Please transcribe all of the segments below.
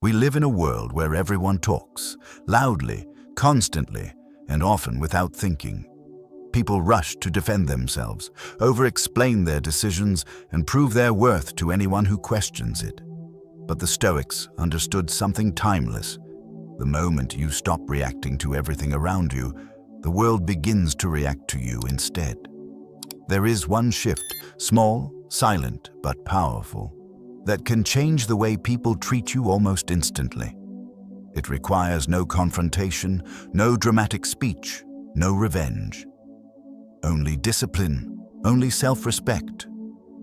We live in a world where everyone talks, loudly, constantly, and often without thinking. People rush to defend themselves, over-explain their decisions, and prove their worth to anyone who questions it. But the Stoics understood something timeless. The moment you stop reacting to everything around you, the world begins to react to you instead. There is one shift, small, silent, but powerful, that can change the way people treat you almost instantly. It requires no confrontation, no dramatic speech, no revenge. Only discipline, only self-respect,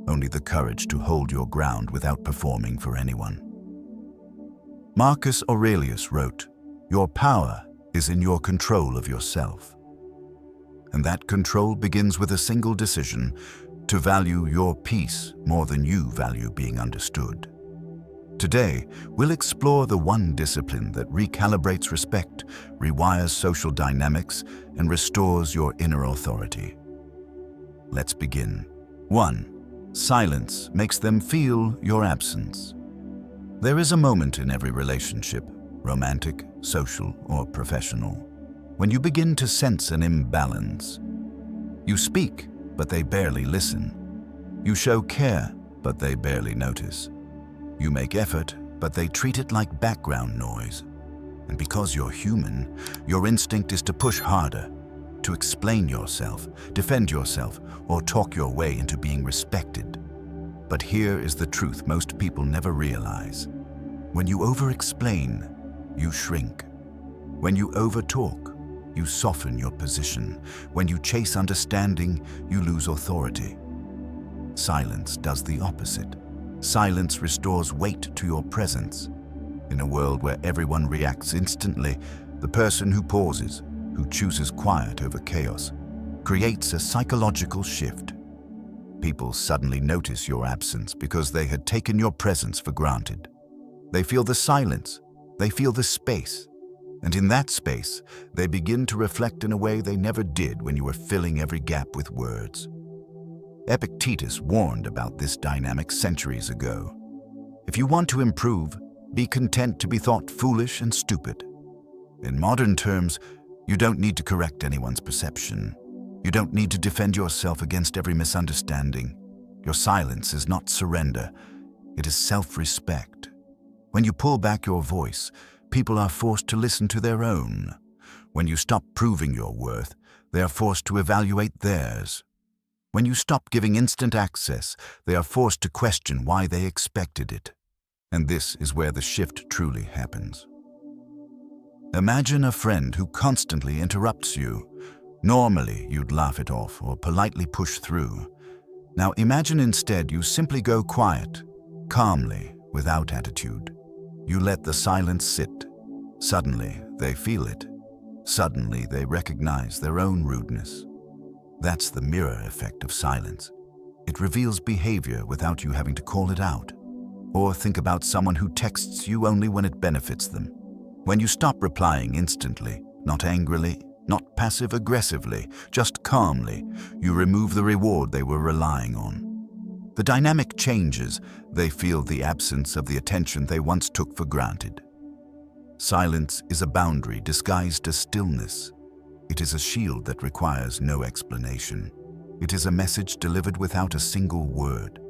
only the courage to hold your ground without performing for anyone. Marcus Aurelius wrote, "Your power is in your control of yourself." And that control begins with a single decision: to value your peace more than you value being understood. Today, we'll explore the one discipline that recalibrates respect, rewires social dynamics, and restores your inner authority. Let's begin. 1. Silence makes them feel your absence. There is a moment in every relationship, romantic, social, or professional, when you begin to sense an imbalance. You speak, but they barely listen. You show care, but they barely notice. You make effort, but they treat it like background noise. And because you're human, your instinct is to push harder, to explain yourself, defend yourself, or talk your way into being respected. But here is the truth most people never realize. When you over-explain, you shrink. When you over-talk, you soften your position. When you chase understanding, you lose authority. Silence does the opposite. Silence restores weight to your presence. In a world where everyone reacts instantly, the person who pauses, who chooses quiet over chaos, creates a psychological shift. People suddenly notice your absence because they had taken your presence for granted. They feel the silence, they feel the space. And in that space, they begin to reflect in a way they never did when you were filling every gap with words. Epictetus warned about this dynamic centuries ago. If you want to improve, be content to be thought foolish and stupid. In modern terms, you don't need to correct anyone's perception. You don't need to defend yourself against every misunderstanding. Your silence is not surrender, it is self-respect. When you pull back your voice, people are forced to listen to their own. When you stop proving your worth, they are forced to evaluate theirs. When you stop giving instant access, they are forced to question why they expected it. And this is where the shift truly happens. Imagine a friend who constantly interrupts you. Normally, you'd laugh it off or politely push through. Now imagine instead you simply go quiet, calmly, without attitude. You let the silence sit. Suddenly, they feel it. Suddenly, they recognize their own rudeness. That's the mirror effect of silence. It reveals behavior without you having to call it out. Or think about someone who texts you only when it benefits them. When you stop replying instantly, not angrily, not passive-aggressively, just calmly, you remove the reward they were relying on. The dynamic changes. They feel the absence of the attention they once took for granted. Silence is a boundary disguised as stillness. It is a shield that requires no explanation. It is a message delivered without a single word.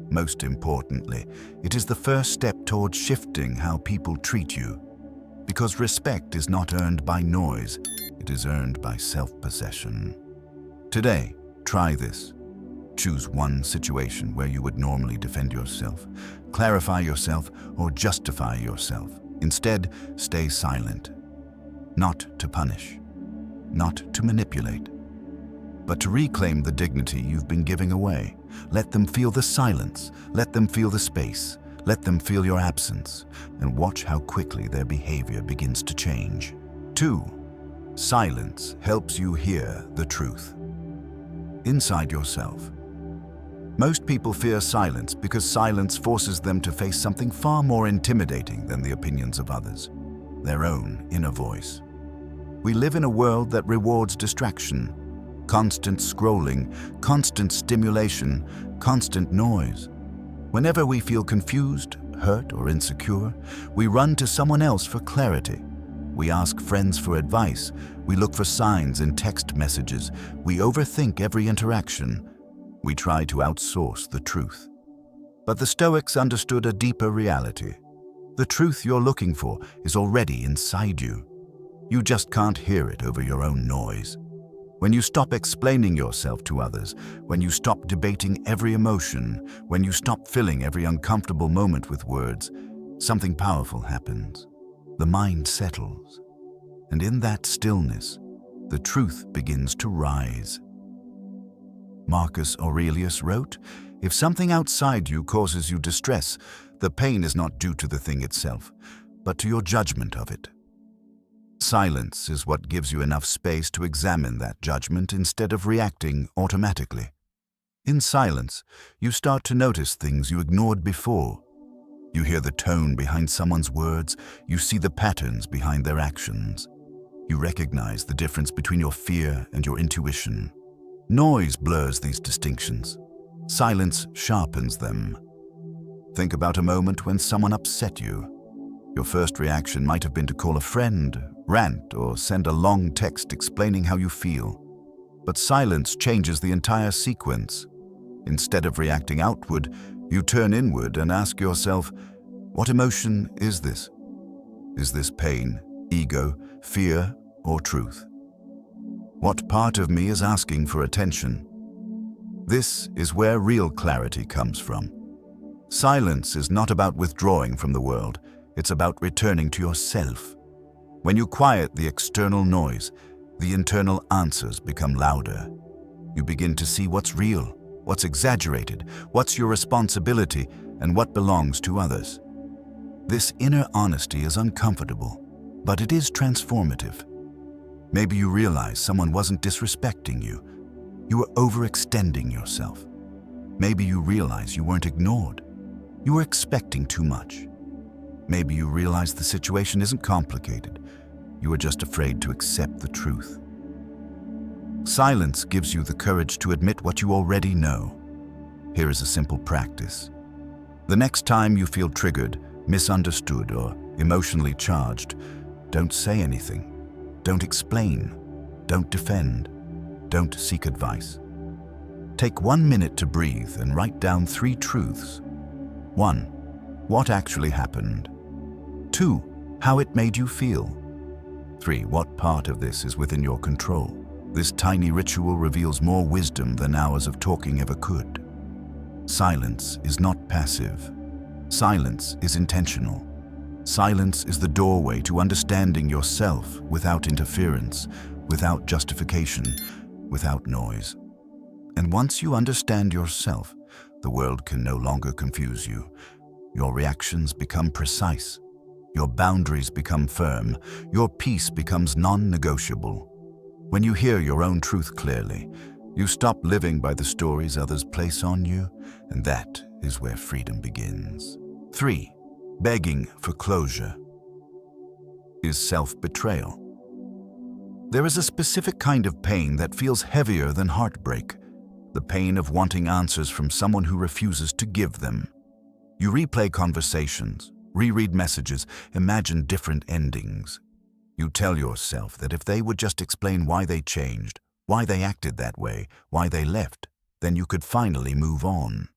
Most importantly, it is the first step towards shifting how people treat you. Because respect is not earned by noise, it is earned by self-possession. Today, try this. Choose one situation where you would normally defend yourself, clarify yourself, or justify yourself. Instead, stay silent. Not to punish, not to manipulate, but to reclaim the dignity you've been giving away. Let them feel the silence, let them feel the space, let them feel your absence, and watch how quickly their behavior begins to change. 2. Silence helps you hear the truth. Inside yourself. Most people fear silence because silence forces them to face something far more intimidating than the opinions of others, their own inner voice. We live in a world that rewards distraction, constant scrolling, constant stimulation, constant noise. Whenever we feel confused, hurt or insecure, we run to someone else for clarity. We ask friends for advice. We look for signs in text messages. We overthink every interaction. We try to outsource the truth. But the Stoics understood a deeper reality. The truth you're looking for is already inside you. You just can't hear it over your own noise. When you stop explaining yourself to others, when you stop debating every emotion, when you stop filling every uncomfortable moment with words, something powerful happens. The mind settles. And in that stillness, the truth begins to rise. Marcus Aurelius wrote, "If something outside you causes you distress, the pain is not due to the thing itself, but to your judgment of it." Silence is what gives you enough space to examine that judgment instead of reacting automatically. In silence, you start to notice things you ignored before. You hear the tone behind someone's words, you see the patterns behind their actions. You recognize the difference between your fear and your intuition. Noise blurs these distinctions. Silence sharpens them. Think about a moment when someone upset you. Your first reaction might have been to call a friend, rant, or send a long text explaining how you feel. But silence changes the entire sequence. Instead of reacting outward, you turn inward and ask yourself, what emotion is this? Is this pain, ego, fear, or truth? What part of me is asking for attention? This is where real clarity comes from. Silence is not about withdrawing from the world. It's about returning to yourself. When you quiet the external noise, the internal answers become louder. You begin to see what's real, what's exaggerated, what's your responsibility, and what belongs to others. This inner honesty is uncomfortable, but it is transformative. Maybe you realize someone wasn't disrespecting you. You were overextending yourself. Maybe you realize you weren't ignored. You were expecting too much. Maybe you realize the situation isn't complicated. You are just afraid to accept the truth. Silence gives you the courage to admit what you already know. Here is a simple practice. The next time you feel triggered, misunderstood, or emotionally charged, don't say anything. Don't explain. Don't defend. Don't seek advice. Take 1 minute to breathe and write down 3 truths. 1. What actually happened? 2. How it made you feel? 3. What part of this is within your control? This tiny ritual reveals more wisdom than hours of talking ever could. Silence is not passive. Silence is intentional. Silence is the doorway to understanding yourself without interference, without justification, without noise. And once you understand yourself, the world can no longer confuse you. Your reactions become precise. Your boundaries become firm. Your peace becomes non-negotiable. When you hear your own truth clearly, you stop living by the stories others place on you, and that is where freedom begins. 3. Begging for closure is self-betrayal. There is a specific kind of pain that feels heavier than heartbreak, the pain of wanting answers from someone who refuses to give them. You replay conversations, reread messages, imagine different endings. You tell yourself that if they would just explain why they changed, why they acted that way, why they left, then you could finally move on.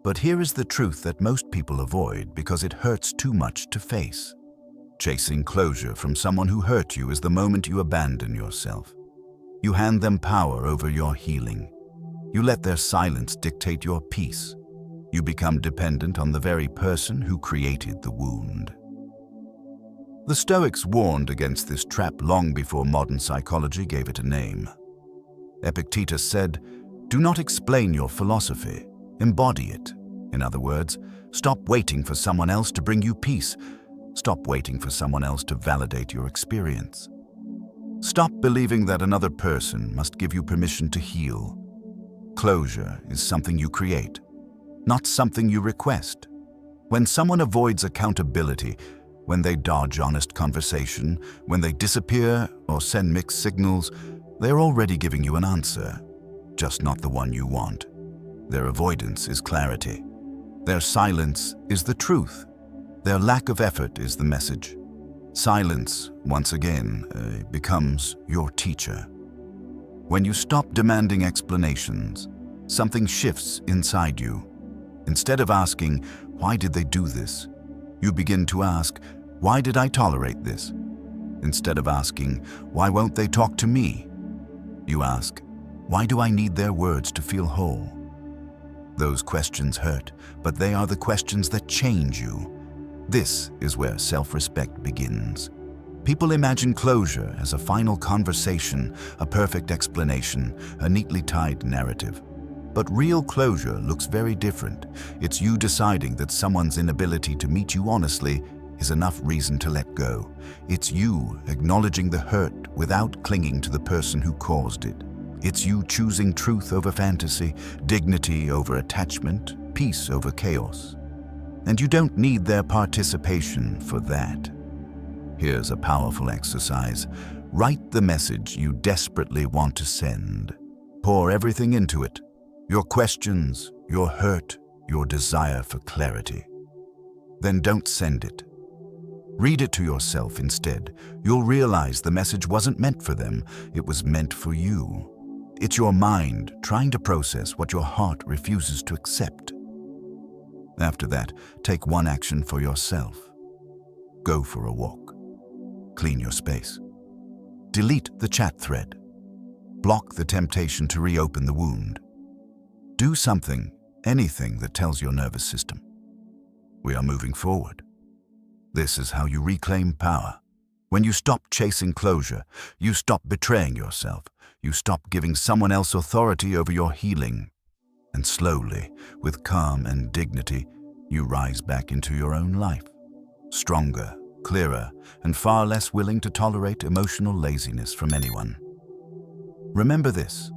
But here is the truth that most people avoid because it hurts too much to face. Chasing closure from someone who hurt you is the moment you abandon yourself. You hand them power over your healing. You let their silence dictate your peace. You become dependent on the very person who created the wound. The Stoics warned against this trap long before modern psychology gave it a name. Epictetus said, "Do not explain your philosophy, embody it." In other words, stop waiting for someone else to bring you peace. Stop waiting for someone else to validate your experience. Stop believing that another person must give you permission to heal. Closure is something you create, not something you request. When someone avoids accountability, when they dodge honest conversation, when they disappear or send mixed signals, they're already giving you an answer, just not the one you want. Their avoidance is clarity. Their silence is the truth. Their lack of effort is the message. Silence, once again, becomes your teacher. When you stop demanding explanations, something shifts inside you. Instead of asking, "Why did they do this?" you begin to ask, "Why did I tolerate this?" Instead of asking, "Why won't they talk to me?" you ask, "Why do I need their words to feel whole?" Those questions hurt, but they are the questions that change you. This is where self-respect begins. People imagine closure as a final conversation, a perfect explanation, a neatly tied narrative. But real closure looks very different. It's you deciding that someone's inability to meet you honestly is enough reason to let go. It's you acknowledging the hurt without clinging to the person who caused it. It's you choosing truth over fantasy, dignity over attachment, peace over chaos. And you don't need their participation for that. Here's a powerful exercise. Write the message you desperately want to send. Pour everything into it. Your questions, your hurt, your desire for clarity. Then don't send it. Read it to yourself instead. You'll realize the message wasn't meant for them, it was meant for you. It's your mind trying to process what your heart refuses to accept. After that, take one action for yourself. Go for a walk. Clean your space. Delete the chat thread. Block the temptation to reopen the wound. Do something, anything that tells your nervous system, we are moving forward. This is how you reclaim power. When you stop chasing closure, you stop betraying yourself. You stop giving someone else authority over your healing. And slowly, with calm and dignity, you rise back into your own life. Stronger, clearer, and far less willing to tolerate emotional laziness from anyone. Remember this: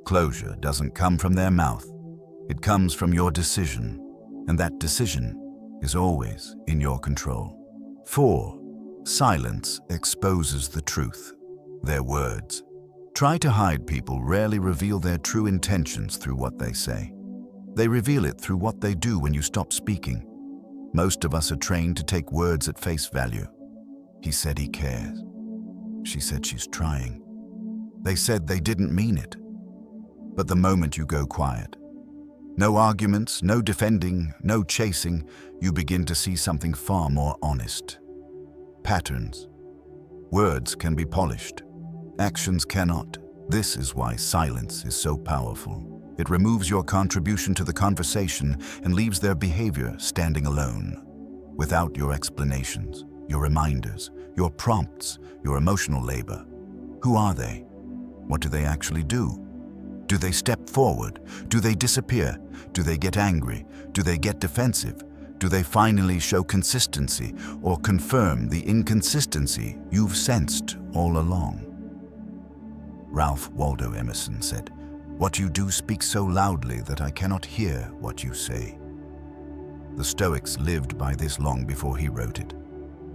closure doesn't come from their mouth. It comes from your decision, and that decision is always in your control. 4. Silence exposes the truth, their words. Try to hide people rarely reveal their true intentions through what they say. They reveal it through what they do when you stop speaking. Most of us are trained to take words at face value. He said he cares. She said she's trying. They said they didn't mean it. But the moment you go quiet, no arguments, no defending, no chasing, you begin to see something far more honest. Patterns. Words can be polished. Actions cannot. This is why silence is so powerful. It removes your contribution to the conversation and leaves their behavior standing alone. Without your explanations, your reminders, your prompts, your emotional labor. Who are they? What do they actually do? Do they step forward? Do they disappear? Do they get angry? Do they get defensive? Do they finally show consistency or confirm the inconsistency you've sensed all along? Ralph Waldo Emerson said, "What you do speaks so loudly that I cannot hear what you say." The Stoics lived by this long before he wrote it.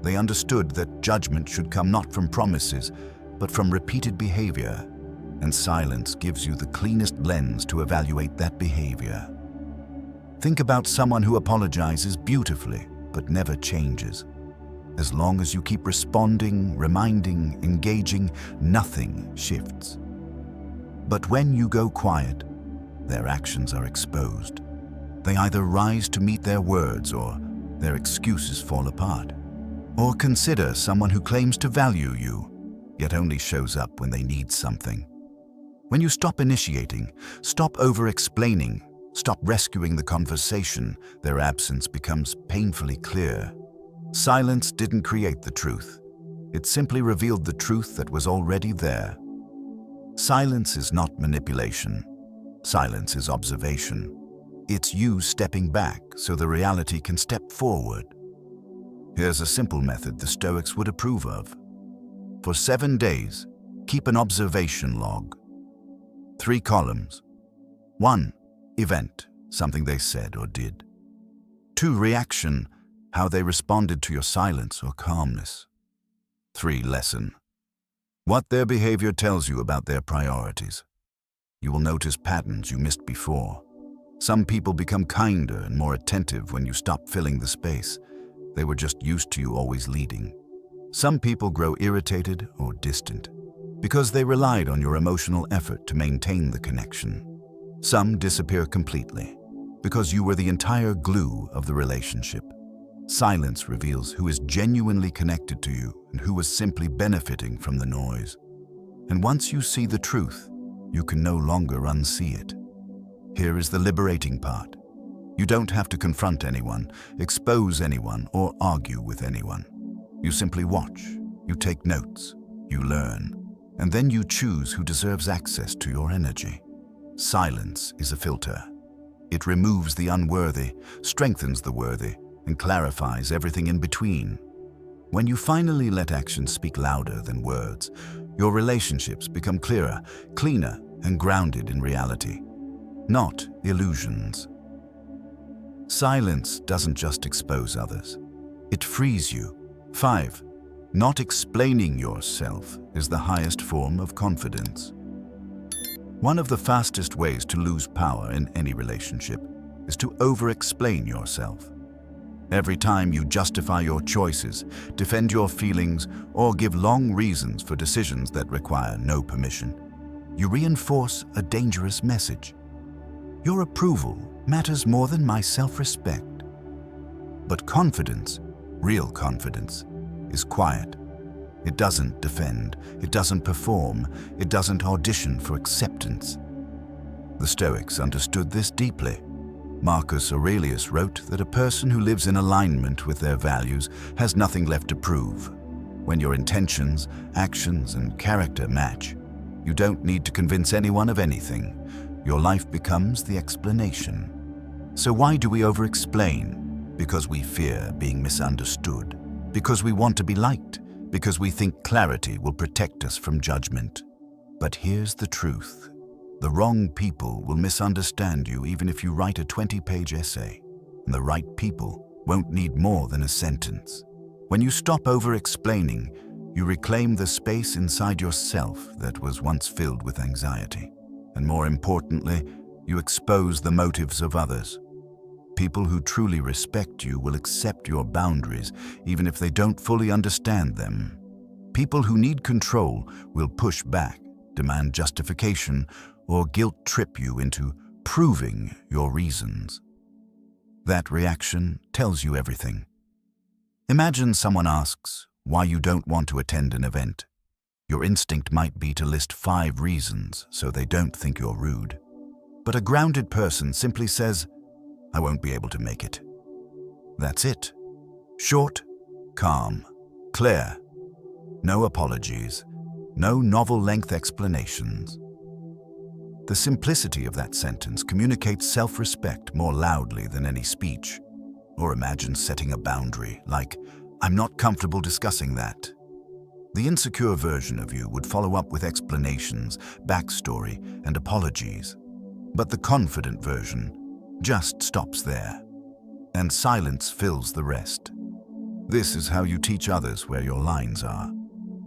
They understood that judgment should come not from promises, but from repeated behavior, and silence gives you the cleanest lens to evaluate that behavior. Think about someone who apologizes beautifully, but never changes. As long as you keep responding, reminding, engaging, nothing shifts. But when you go quiet, their actions are exposed. They either rise to meet their words or their excuses fall apart. Or consider someone who claims to value you, yet only shows up when they need something. When you stop initiating, stop over-explaining, stop rescuing the conversation, their absence becomes painfully clear. Silence didn't create the truth. It simply revealed the truth that was already there. Silence is not manipulation. Silence is observation. It's you stepping back so the reality can step forward. Here's a simple method the Stoics would approve of. For 7 days, keep an observation log. 3 columns. 1. Event, something they said or did. 2. Reaction, how they responded to your silence or calmness. 3. Lesson, what their behavior tells you about their priorities. You will notice patterns you missed before. Some people become kinder and more attentive when you stop filling the space. They were just used to you always leading. Some people grow irritated or distant because they relied on your emotional effort to maintain the connection. Some disappear completely because you were the entire glue of the relationship. Silence reveals who is genuinely connected to you and who was simply benefiting from the noise. And once you see the truth, you can no longer unsee it. Here is the liberating part. You don't have to confront anyone, expose anyone, or argue with anyone. You simply watch, you take notes, you learn, and then you choose who deserves access to your energy. Silence is a filter. It removes the unworthy, strengthens the worthy, and clarifies everything in between. When you finally let actions speak louder than words, your relationships become clearer, cleaner, and grounded in reality, not illusions. Silence doesn't just expose others. It frees you. 5. Not explaining yourself is the highest form of confidence. One of the fastest ways to lose power in any relationship is to over-explain yourself. Every time you justify your choices, defend your feelings, or give long reasons for decisions that require no permission, you reinforce a dangerous message. Your approval matters more than my self-respect. But confidence, real confidence, is quiet. It doesn't defend, it doesn't perform, it doesn't audition for acceptance. The Stoics understood this deeply. Marcus Aurelius wrote that a person who lives in alignment with their values has nothing left to prove. When your intentions, actions, and character match, you don't need to convince anyone of anything. Your life becomes the explanation. So why do we over-explain? Because we fear being misunderstood. Because we want to be liked. Because we think clarity will protect us from judgment. But here's the truth. The wrong people will misunderstand you even if you write a 20-page essay, and the right people won't need more than a sentence. When you stop over-explaining, you reclaim the space inside yourself that was once filled with anxiety. And more importantly, you expose the motives of others. People who truly respect you will accept your boundaries even if they don't fully understand them. People who need control will push back, demand justification, or guilt-trip you into proving your reasons. That reaction tells you everything. Imagine someone asks why you don't want to attend an event. Your instinct might be to list 5 reasons so they don't think you're rude. But a grounded person simply says, "I won't be able to make it." That's it. Short, calm, clear. No apologies, no novel-length explanations. The simplicity of that sentence communicates self-respect more loudly than any speech. Or imagine setting a boundary, like, "I'm not comfortable discussing that." The insecure version of you would follow up with explanations, backstory, and apologies. But the confident version just stops there, and silence fills the rest. This is how you teach others where your lines are.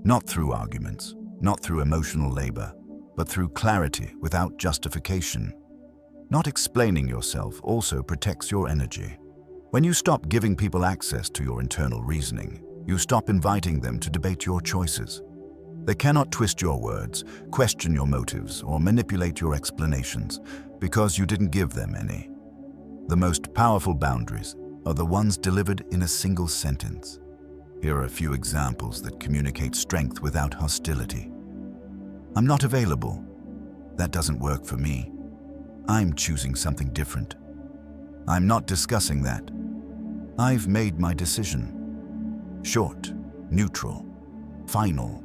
Not through arguments, not through emotional labor, but through clarity without justification. Not explaining yourself also protects your energy. When you stop giving people access to your internal reasoning, you stop inviting them to debate your choices. They cannot twist your words, question your motives, or manipulate your explanations because you didn't give them any. The most powerful boundaries are the ones delivered in a single sentence. Here are a few examples that communicate strength without hostility. "I'm not available. That doesn't work for me. I'm choosing something different. I'm not discussing that. I've made my decision." Short, neutral, final.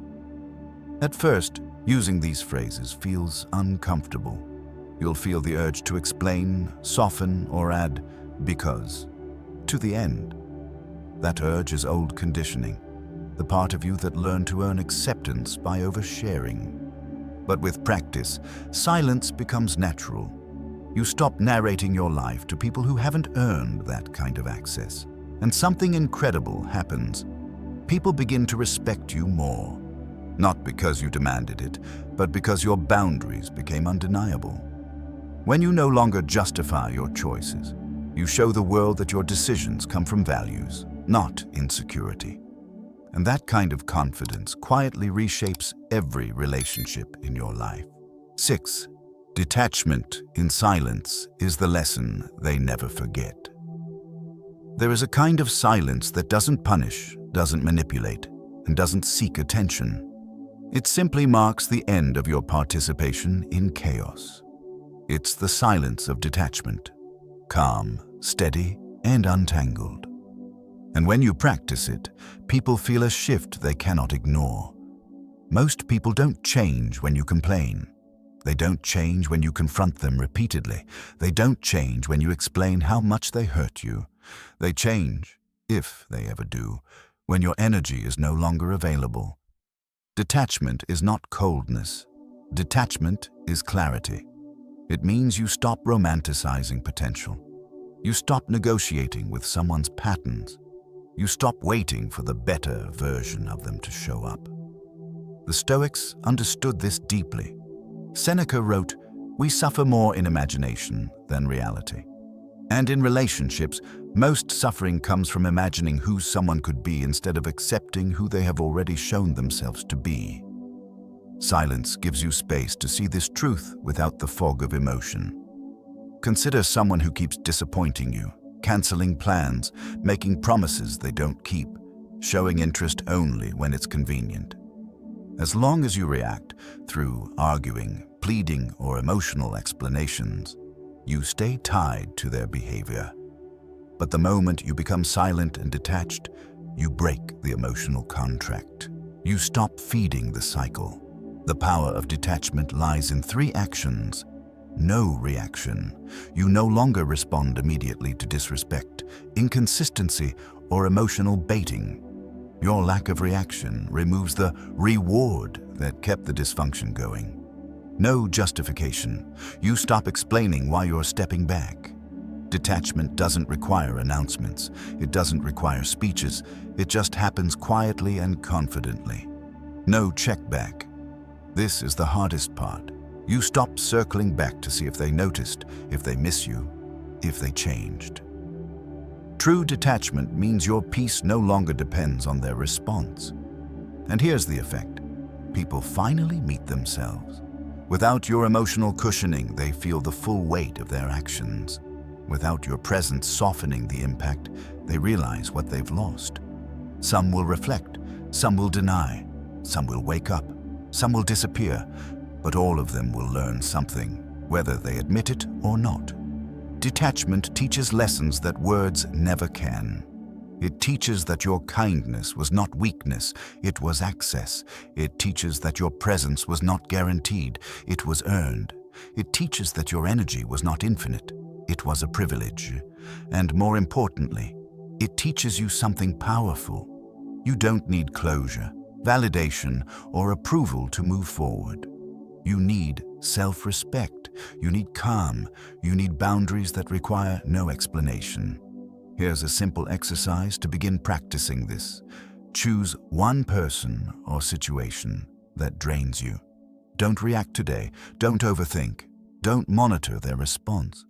At first, using these phrases feels uncomfortable. You'll feel the urge to explain, soften, or add "because" to the end. That urge is old conditioning, the part of you that learned to earn acceptance by oversharing. But with practice, silence becomes natural. You stop narrating your life to people who haven't earned that kind of access. And something incredible happens. People begin to respect you more. Not because you demanded it, but because your boundaries became undeniable. When you no longer justify your choices, you show the world that your decisions come from values, not insecurity. And that kind of confidence quietly reshapes every relationship in your life. 6. Detachment in silence is the lesson they never forget. There is a kind of silence that doesn't punish, doesn't manipulate, and doesn't seek attention. It simply marks the end of your participation in chaos. It's the silence of detachment, calm, steady, and untangled. And when you practice it, people feel a shift they cannot ignore. Most people don't change when you complain. They don't change when you confront them repeatedly. They don't change when you explain how much they hurt you. They change, if they ever do, when your energy is no longer available. Detachment is not coldness. Detachment is clarity. It means you stop romanticizing potential. You stop negotiating with someone's patterns. You stop waiting for the better version of them to show up. The Stoics understood this deeply. Seneca wrote, "We suffer more in imagination than reality." And in relationships, most suffering comes from imagining who someone could be instead of accepting who they have already shown themselves to be. Silence gives you space to see this truth without the fog of emotion. Consider someone who keeps disappointing you, canceling plans, making promises they don't keep, showing interest only when it's convenient. As long as you react through arguing, pleading, or emotional explanations, you stay tied to their behavior. But the moment you become silent and detached, you break the emotional contract. You stop feeding the cycle. The power of detachment lies in 3 actions. No reaction. You no longer respond immediately to disrespect, inconsistency, or emotional baiting. Your lack of reaction removes the reward that kept the dysfunction going. No justification. You stop explaining why you're stepping back. Detachment doesn't require announcements. It doesn't require speeches. It just happens quietly and confidently. No check back. This is the hardest part. You stop circling back to see if they noticed, if they miss you, if they changed. True detachment means your peace no longer depends on their response. And here's the effect. People finally meet themselves. Without your emotional cushioning, they feel the full weight of their actions. Without your presence softening the impact, they realize what they've lost. Some will reflect, some will deny, some will wake up, some will disappear, but all of them will learn something, whether they admit it or not. Detachment teaches lessons that words never can. It teaches that your kindness was not weakness, it was access. It teaches that your presence was not guaranteed, it was earned. It teaches that your energy was not infinite, it was a privilege. And more importantly, it teaches you something powerful. You don't need closure, validation, or approval to move forward. You need self-respect. You need calm. You need boundaries that require no explanation. Here's a simple exercise to begin practicing this. Choose one person or situation that drains you. Don't react today. Don't overthink. Don't monitor their response.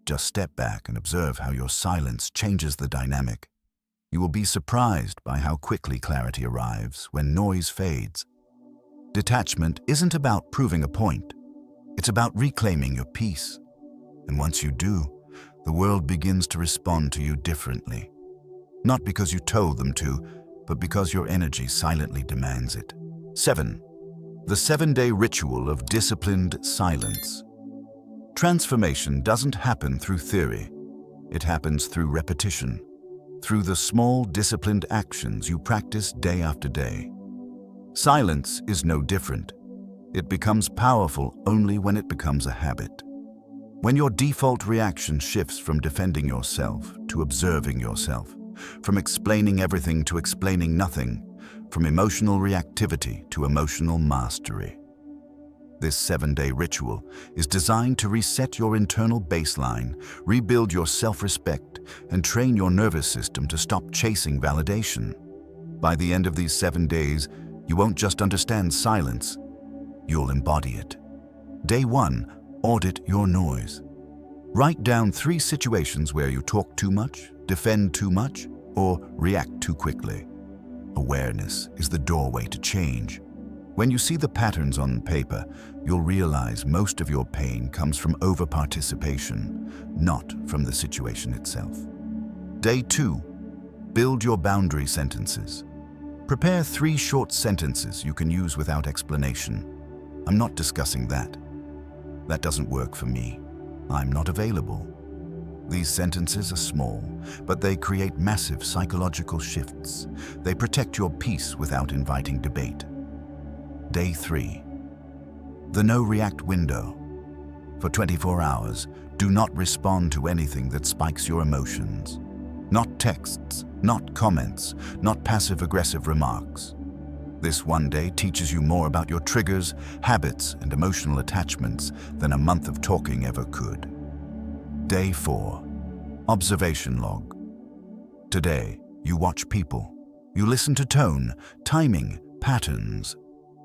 Just step back and observe how your silence changes the dynamic. You will be surprised by how quickly clarity arrives when noise fades. Detachment isn't about proving a point. It's about reclaiming your peace. And once you do, the world begins to respond to you differently. Not because you told them to, but because your energy silently demands it. 7. The 7-day ritual of disciplined silence. Transformation doesn't happen through theory. It happens through repetition, through the small, disciplined actions you practice day after day. Silence is no different. It becomes powerful only when it becomes a habit. When your default reaction shifts from defending yourself to observing yourself, from explaining everything to explaining nothing, from emotional reactivity to emotional mastery. This 7-day ritual is designed to reset your internal baseline, rebuild your self-respect, and train your nervous system to stop chasing validation. By the end of these 7 days, you won't just understand silence, you'll embody it. Day 1, Audit your noise. Write down 3 situations where you talk too much, defend too much, or react too quickly. Awareness is the doorway to change. When you see the patterns on paper, you'll realize most of your pain comes from over-participation, not from the situation itself. Day 2. Build your boundary sentences. Prepare 3 short sentences you can use without explanation. I'm not discussing that. That doesn't work for me. I'm not available. These sentences are small, but they create massive psychological shifts. They protect your peace without inviting debate. Day 3. The no-react window. For 24 hours, do not respond to anything that spikes your emotions. Not texts, not comments, not passive-aggressive remarks. This one day teaches you more about your triggers, habits, and emotional attachments than a month of talking ever could. Day 4. Observation log. Today, you watch people. You listen to tone, timing, patterns.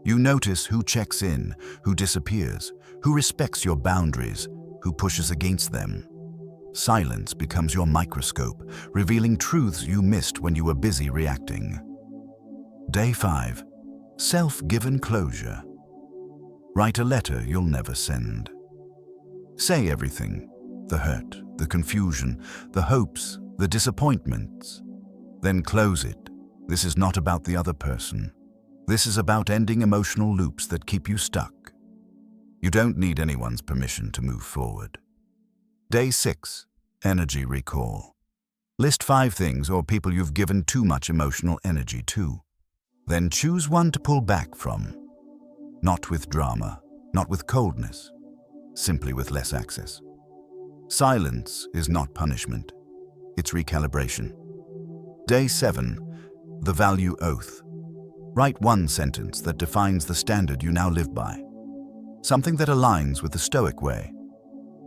You notice who checks in, who disappears, who respects your boundaries, who pushes against them. Silence becomes your microscope, revealing truths you missed when you were busy reacting. Day 5. Self-given closure. Write a letter you'll never send. Say everything. The hurt, the confusion, the hopes, the disappointments. Then close it. This is not about the other person. This is about ending emotional loops that keep you stuck. You don't need anyone's permission to move forward. Day 6. Energy recall. List 5 things or people you've given too much emotional energy to. Then choose one to pull back from. Not with drama, not with coldness, simply with less access. Silence is not punishment. It's recalibration. Day 7. The value oath. Write 1 sentence that defines the standard you now live by. Something that aligns with the Stoic way.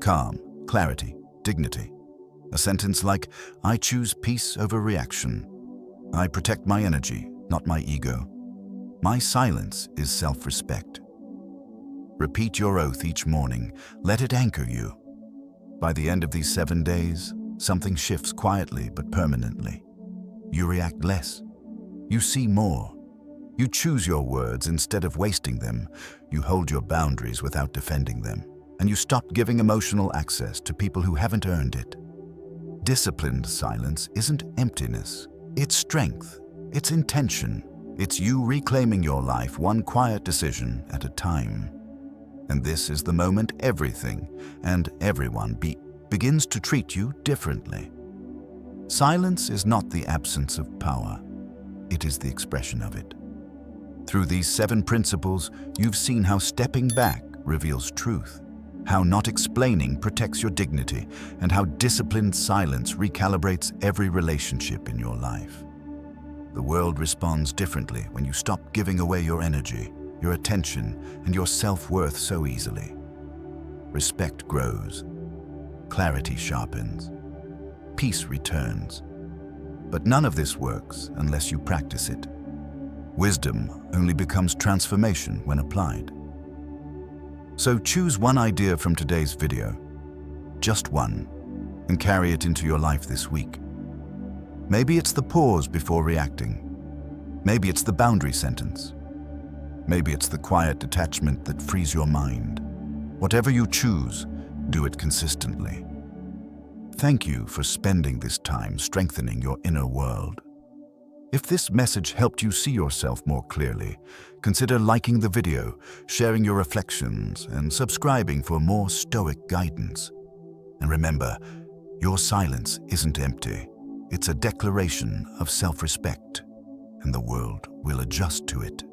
Calm, clarity, dignity. A sentence like, I choose peace over reaction. I protect my energy, not my ego. My silence is self-respect. Repeat your oath each morning. Let it anchor you. By the end of these 7 days, something shifts quietly but permanently. You react less. You see more. You choose your words instead of wasting them. You hold your boundaries without defending them. And you stop giving emotional access to people who haven't earned it. Disciplined silence isn't emptiness. It's strength. It's intention. It's you reclaiming your life one quiet decision at a time. And this is the moment everything and everyone begins to treat you differently. Silence is not the absence of power. It is the expression of it. Through these 7 principles, you've seen how stepping back reveals truth, how not explaining protects your dignity, and how disciplined silence recalibrates every relationship in your life. The world responds differently when you stop giving away your energy, your attention, and your self-worth so easily. Respect grows. Clarity sharpens. Peace returns. But none of this works unless you practice it. Wisdom only becomes transformation when applied. So choose one idea from today's video, just one, and carry it into your life this week. Maybe it's the pause before reacting. Maybe it's the boundary sentence. Maybe it's the quiet detachment that frees your mind. Whatever you choose, do it consistently. Thank you for spending this time strengthening your inner world. If this message helped you see yourself more clearly, consider liking the video, sharing your reflections, and subscribing for more Stoic guidance. And remember, your silence isn't empty. It's a declaration of self-respect, and the world will adjust to it.